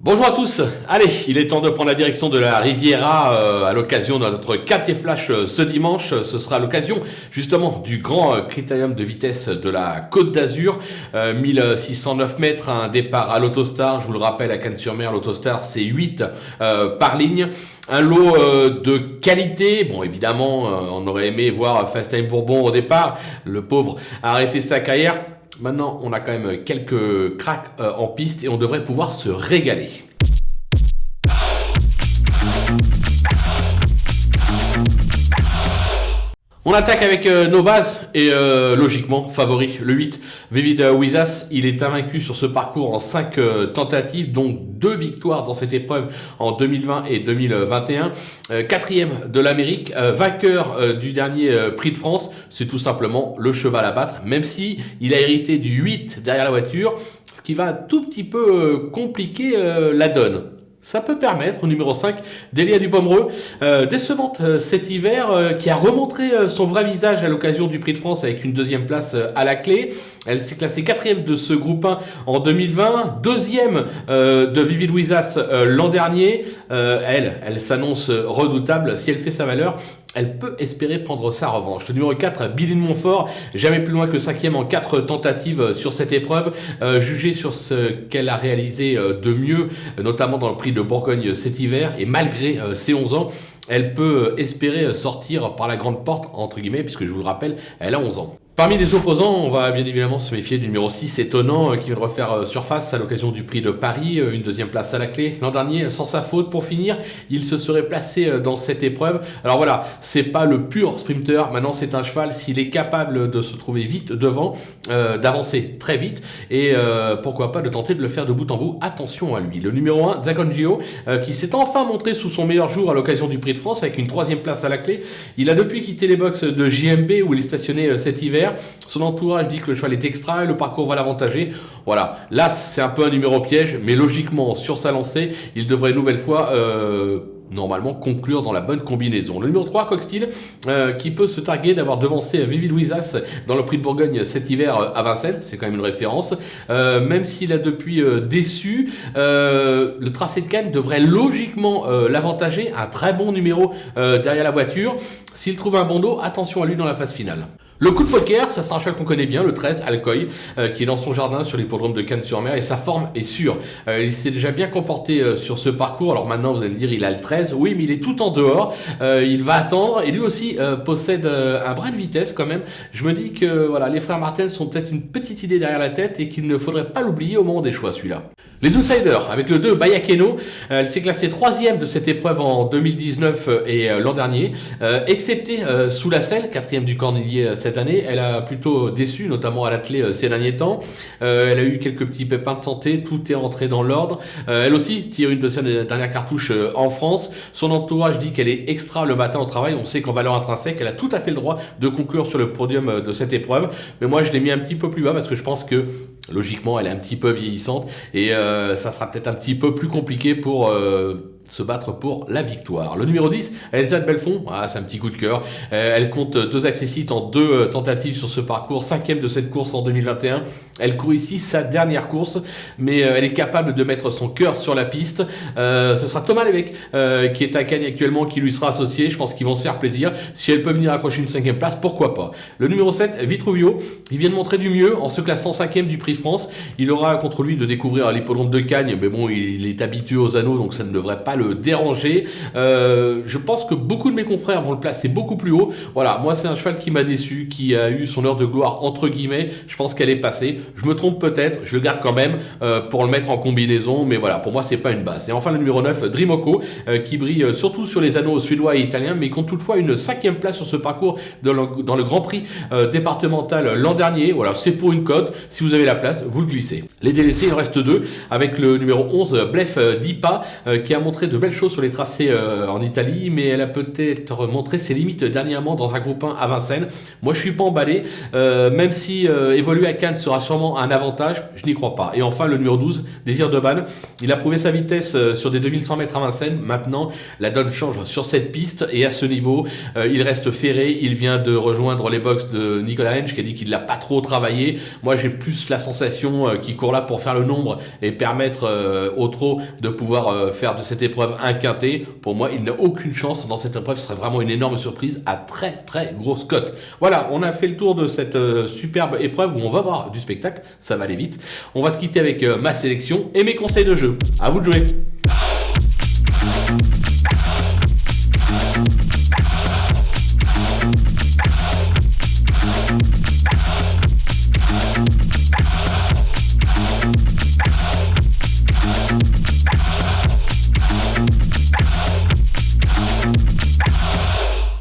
Bonjour à tous, allez, il est temps de prendre la direction de la Riviera à l'occasion de notre KT Flash ce dimanche. Ce sera l'occasion justement du grand critérium de vitesse de la Côte d'Azur, 1609 mètres, un départ à l'Autostar. Je vous le rappelle, à Cannes-sur-Mer, l'Autostar c'est 8 par ligne. Un lot de qualité. Bon, évidemment, on aurait aimé voir Fast Time Bourbon au départ. Le pauvre a arrêté sa carrière. Maintenant, on a quand même quelques cracks en piste et on devrait pouvoir se régaler. On attaque avec nos bases et logiquement favori le 8, Vivid Wizas. Il est invaincu sur ce parcours en 5 tentatives, donc 2 victoires dans cette épreuve en 2020 et 2021. Quatrième de l'Amérique, vainqueur du dernier Prix de France. C'est tout simplement le cheval à battre, même si il a hérité du 8 derrière la voiture, ce qui va un tout petit peu compliquer la donne. Ça peut permettre au numéro 5, Delia du Pomereux, décevante cet hiver, qui a remontré son vrai visage à l'occasion du Prix de France avec une deuxième place à la clé. Elle s'est classée 4e de ce groupe 1 en 2020, 2e de Vivid Wizas l'an dernier. Elle s'annonce redoutable. Si elle fait sa valeur, elle peut espérer prendre sa revanche. Le numéro 4, Billy de Montfort, jamais plus loin que 5e en 4 tentatives sur cette épreuve. Jugée sur ce qu'elle a réalisé de mieux, notamment dans le Prix de Bourgogne cet hiver, et malgré ses 11 ans, elle peut espérer sortir par la grande porte, entre guillemets, puisque je vous le rappelle, elle a 11 ans. Parmi les opposants, on va bien évidemment se méfier du numéro 6, Étonnant, qui vient de refaire surface à l'occasion du Prix de Paris, une deuxième place à la clé. L'an dernier, sans sa faute, pour finir, il se serait placé dans cette épreuve. Alors voilà, c'est pas le pur sprinter, maintenant c'est un cheval, s'il est capable de se trouver vite devant, d'avancer très vite, et pourquoi pas de tenter de le faire de bout en bout, attention à lui. Le numéro 1, Zagonjio, qui s'est enfin montré sous son meilleur jour à l'occasion du Prix de France, avec une 3e place à la clé. Il a depuis quitté les box de JMB, où il est stationné cet hiver. Son entourage dit que le cheval est extra et le parcours va l'avantager. Voilà, là c'est un peu un numéro piège, mais logiquement sur sa lancée, il devrait une nouvelle fois normalement conclure dans la bonne combinaison. Le numéro 3, Coxsteel, qui peut se targuer d'avoir devancé Vivid Wizas dans le Prix de Bourgogne cet hiver à Vincennes, c'est quand même une référence. Même s'il a depuis déçu, le tracé de Cannes devrait logiquement l'avantager. Un très bon numéro derrière la voiture. S'il trouve un bon dos, attention à lui dans la phase finale. Le coup de poker, ça sera un cheval qu'on connaît bien, le 13, Alcoy, qui est dans son jardin sur l'hippodrome de Cannes-sur-Mer, et sa forme est sûre. Il s'est déjà bien comporté sur ce parcours. Alors maintenant, vous allez me dire, il a le 13. Oui, mais il est tout en dehors. Il va attendre, et lui aussi possède un brin de vitesse quand même. Je me dis que voilà, les frères Martel sont peut-être une petite idée derrière la tête, et qu'il ne faudrait pas l'oublier au moment des choix, celui-là. Les outsiders, avec le 2, Bayakeno, elle s'est classée 3e de cette épreuve en 2019 et l'an dernier, excepté sous la selle, 4e du Cornilier cette année. Elle a plutôt déçu, notamment à l'attelé ces derniers temps. Elle a eu quelques petits pépins de santé, tout est rentré dans l'ordre. Elle aussi tire une de ses dernières cartouches en France. Son entourage dit qu'elle est extra le matin au travail. On sait qu'en valeur intrinsèque, elle a tout à fait le droit de conclure sur le podium de cette épreuve. Mais moi, je l'ai mis un petit peu plus bas parce que je pense que logiquement, elle est un petit peu vieillissante et ça sera peut-être un petit peu plus compliqué pour se battre pour la victoire. Le numéro 10, Elsa de Belfond, c'est un petit coup de cœur. Elle compte 2 accessites en 2 tentatives sur ce parcours, 5e de cette course en 2021. Elle court ici sa dernière course, mais elle est capable de mettre son cœur sur la piste. Ce sera Thomas Lévesque qui est à Cagnes actuellement, qui lui sera associé. Je pense qu'ils vont se faire plaisir. Si elle peut venir accrocher une 5e place, pourquoi pas. Le numéro 7, Vitruvio, il vient de montrer du mieux en se classant 5e du Prix France. Il aura contre lui de découvrir l'hippodrome de Cagnes, mais bon, il est habitué aux anneaux, donc ça ne devrait pas le déranger. Je pense que beaucoup de mes confrères vont le placer beaucoup plus haut. Voilà, moi c'est un cheval qui m'a déçu, qui a eu son heure de gloire entre guillemets. Je pense qu'elle est passée. Je me trompe peut-être, je le garde quand même pour le mettre en combinaison, mais voilà, pour moi c'est pas une base. Et enfin le numéro 9, Dreamoko, qui brille surtout sur les anneaux suédois et italiens, mais compte toutefois une 5e place sur ce parcours dans le Grand Prix départemental l'an dernier. Voilà, c'est pour une cote. Si vous avez la place, vous le glissez. Les délaissés, il en reste 2, avec le numéro 11, Blef Dipa, qui a montré de belles choses sur les tracés en Italie, mais elle a peut-être montré ses limites dernièrement dans un groupe 1 à Vincennes. Moi je suis pas emballé, même si évoluer à Cannes sera sûrement un avantage, je n'y crois pas. Et enfin le numéro 12, Désir de Banne, il a prouvé sa vitesse sur des 2100 mètres à Vincennes. Maintenant la donne change sur cette piste, et à ce niveau il reste ferré. Il vient de rejoindre les box de Nicolas Henge, qui a dit qu'il l'a pas trop travaillé. Moi j'ai plus la sensation sensation qui court là pour faire le nombre et permettre au trot de pouvoir faire de cette épreuve un quintet. Pour moi, il n'a aucune chance dans cette épreuve. Ce serait vraiment une énorme surprise à très grosse cote. Voilà, on a fait le tour de cette superbe épreuve où on va voir du spectacle. Ça va aller vite. On va se quitter avec ma sélection et mes conseils de jeu. À vous de jouer.